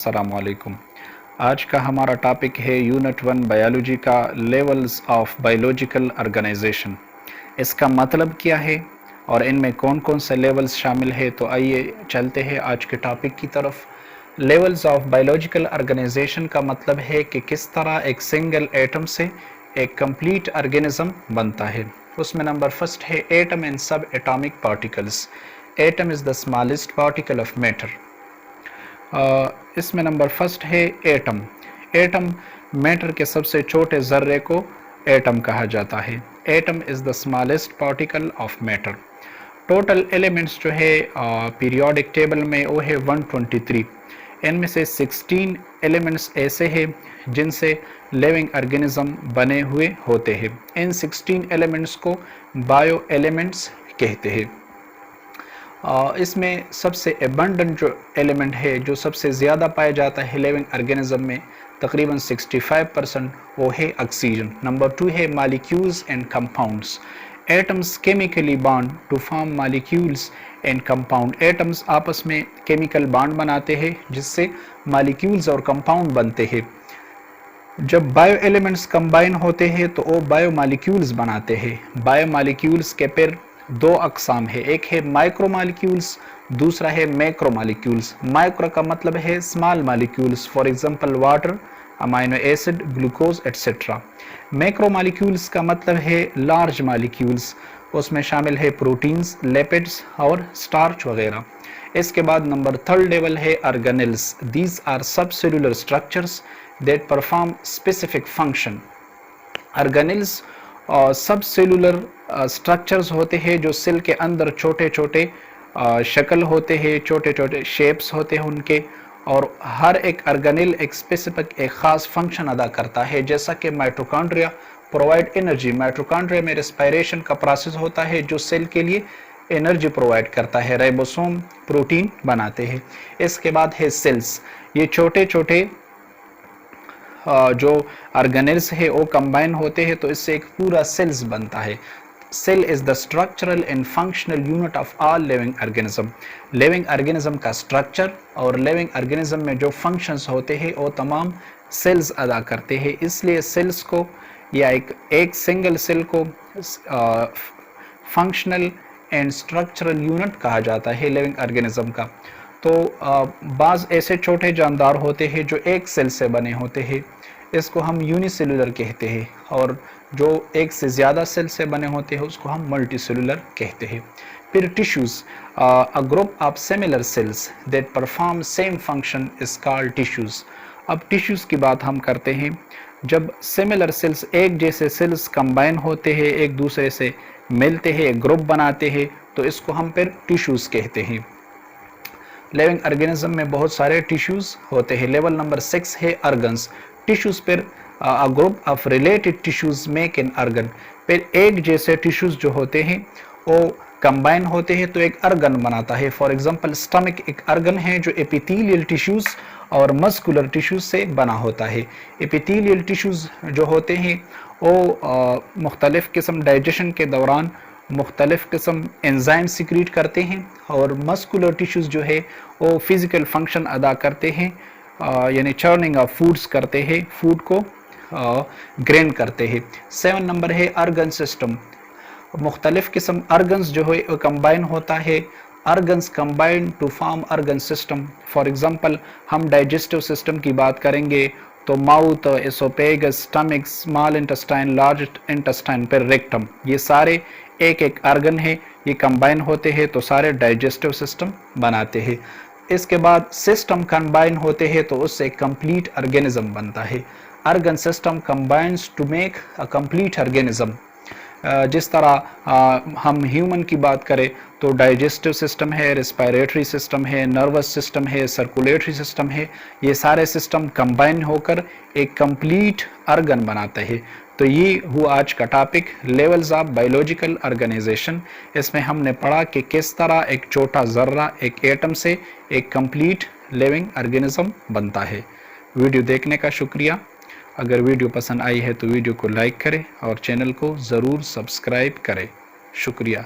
अस्सलामुअलैकुम। आज का हमारा टॉपिक है यूनिट 1 बायोलॉजी का लेवल्स ऑफ बायोलॉजिकल ऑर्गेनाइजेशन। इसका मतलब क्या है और इनमें कौन कौन से लेवल्स शामिल है, तो आइए चलते हैं आज के टॉपिक की तरफ। लेवल्स ऑफ बायोलॉजिकल ऑर्गेनाइजेशन का मतलब है कि किस तरह एक सिंगल एटम से एक कंप्लीट ऑर्गेनिज्म बनता है। उसमें नंबर फर्स्ट है एटम एंड सब atomic particles. Atom is the smallest particle of matter. इसमें नंबर फर्स्ट है एटम। एटम मैटर के सबसे छोटे ज़र्रे को एटम कहा जाता है। Atom is the smallest particle of matter. Total elements जो है पीरियोडिक टेबल में वो है 123। इनमें से 16 एलिमेंट्स ऐसे हैं जिनसे लिविंग ऑर्गेनिज्म बने हुए होते हैं। इन 16 एलिमेंट्स को बायो एलिमेंट्स कहते हैं। इसमें सबसे एबंडेंट जो एलिमेंट है, जो सबसे ज़्यादा पाया जाता है लिविंग ऑर्गेनिज्म में, तकरीबन 65%, वो है ऑक्सीजन। नंबर 2 है molecules and compounds. Atoms chemically bond to form molecules and compounds. Atoms आपस में केमिकल बॉन्ड बनाते हैं जिससे मॉलिक्यूल्स और कंपाउंड बनते हैं। जब बायो एलिमेंट्स कंबाइन होते हैं तो वो बायो मॉलिक्यूल्स बनाते हैं। बायो मॉलिक्यूल्स के फिर दो अकसाम है, एक है माइक्रो मॉलिक्यूल्स, दूसरा है मैक्रो मॉलिक्यूल्स। माइक्रो का मतलब है small molecules, for example water, amino acid, glucose etcetera. Macro molecules का मतलब है लार्ज मॉलिक्यूल्स, उसमें शामिल है प्रोटीन्स, लिपिड्स और स्टार्च वगैरह। इसके बाद नंबर थर्ड लेवल है ऑर्गेनेल्स। दीज आर सब cellular structures that perform specific function. Organelles सब सेलुलर स्ट्रक्चर्स होते हैं जो सेल के अंदर छोटे छोटे शक्ल होते हैं, छोटे छोटे शेप्स होते हैं उनके, और हर एक ऑर्गेनेल एक स्पेसिफिक एक ख़ास फंक्शन अदा करता है। जैसा कि माइटोकॉन्ड्रिया प्रोवाइड एनर्जी। माइटोकॉन्ड्रिया में रेस्पिरेशन का प्रोसेस होता है जो सेल के लिए एनर्जी प्रोवाइड करता है। राइबोसोम प्रोटीन बनाते हैं। इसके बाद है सेल्स। ये छोटे छोटे जो ऑर्गेनेल्स है वो कंबाइन होते हैं तो इससे एक पूरा सेल्स बनता है। Cell is the structural and functional unit of all living organism. Living organism का स्ट्रक्चर और लिविंग ऑर्गेनिज्म में जो फंक्शंस होते हैं वो तमाम सेल्स अदा करते हैं। इसलिए सेल्स को या एक सिंगल सेल को फंक्शनल एंड स्ट्रक्चरल यूनिट कहा जाता है लिविंग ऑर्गेनिज्म का। तो बाज़ ऐसे छोटे जानदार होते हैं जो एक सेल से बने होते हैं, इसको हम यूनिसेलुलर कहते हैं, और जो एक से ज़्यादा सेल से बने होते हैं उसको हम मल्टीसेलुलर कहते हैं। फिर tissues, a group of similar sales that perform same function is called tissues. अब टिश्यूज़ की बात हम करते हैं। जब सिमिलर सेल्स, एक जैसे सेल्स कंबाइन होते हैं, एक दूसरे से मिलते हैं, एक ग्रुप बनाते हैं, तो इसको हम फिर टिश्यूज़ कहते हैं। लिविंग ऑर्गेनिज्म में बहुत सारे टिश्यूज़ होते हैं। लेवल नंबर 6 है ऑर्गन्स। टिश्यूज़ फिर a group of related tissues make an organ. फिर एक जैसे टिश्यूज़ जो होते हैं वो कंबाइन होते हैं तो एक ऑर्गन बनाता है। फॉर एग्जांपल स्टमक एक ऑर्गन है जो एपिथेलियल टिश्यूज़ और मस्कुलर टिश्यूज़ से बना होता है। एपिथेलियल टिश्यूज़ जो होते हैं वो मुख्तलिफ़ किस्म डाइजेशन के दौरान मुख्तलिफ़ किस्म एंजाइम सिक्रीट करते हैं, और मस्कुलर टिश्यूज़ जो है वो फिज़िकल फंक्शन अदा करते हैं, यानी चर्निंग ऑफ फूड्स करते हैं, फूड को ग्रेन करते हैं। 7 नंबर है ऑर्गन सिस्टम। मुख्तलिफ़ किस्म ऑर्गन्स जो है वो कंबाइन होता है। Organs combine to form organ system. For example हम डाइजेस्टिव सिस्टम की बात करेंगे तो mouth, oesophagus, stomach, small intestine, large intestine, फिर रेक्टम, ये सारे एक एक ऑर्गन है, ये कंबाइन होते हैं तो सारे डाइजेस्टिव सिस्टम बनाते हैं। इसके बाद सिस्टम कंबाइन होते हैं तो उससे कंप्लीट ऑर्गेनिज्म बनता है। Organ system combines to make a complete organism. जिस तरह हम ह्यूमन की बात करें तो डाइजेस्टिव सिस्टम है, रेस्पिरेटरी सिस्टम है, नर्वस सिस्टम है, सर्कुलेटरी सिस्टम है, ये सारे सिस्टम कंबाइन होकर एक कंप्लीट ऑर्गन बनाते हैं। तो ये हुआ आज का topic, levels of biological organisation. इसमें हमने पढ़ा कि किस तरह एक छोटा ज़र्रा एक एटम से एक कंप्लीट लिविंग ऑर्गेनिज्म बनता है। वीडियो देखने का शुक्रिया। अगर वीडियो पसंद आई है तो वीडियो को लाइक करें और चैनल को ज़रूर सब्सक्राइब करें। शुक्रिया।